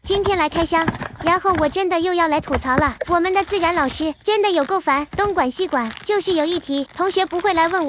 今天来开箱。然后我真的又要来吐槽了，我们的自然老师真的有够烦，东管西管，就是有一题同学不会来问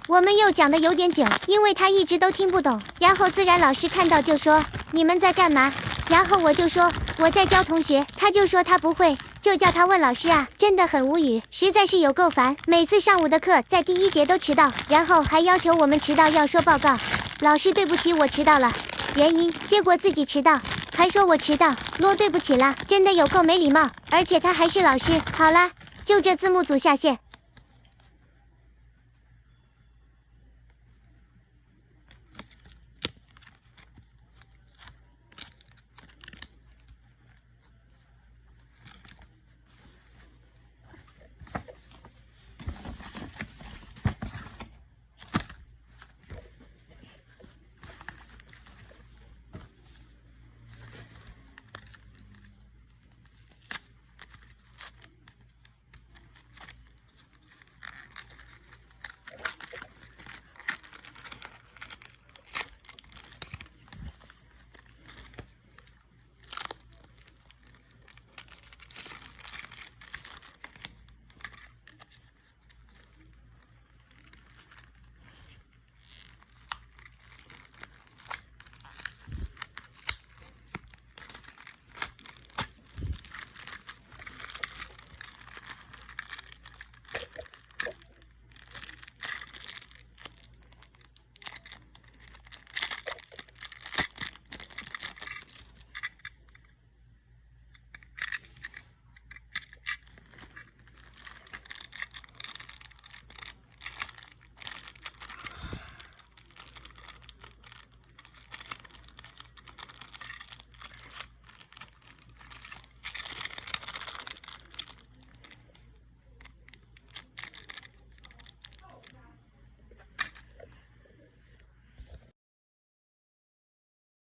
我们又讲的有点久，因为他一直都听不懂。然后自然老师看到就说你们在干嘛？然后我就说我在教同学，他就说他不会，就叫他问老师啊，真的很无语，实在是有够烦。每次上午的课在第一节都迟到，然后还要求我们迟到要说报告。老师对不起，我迟到了，原因结果自己迟到。还说我迟到，罗对不起啦，真的有够没礼貌，而且他还是老师。好啦，就这字幕组下线。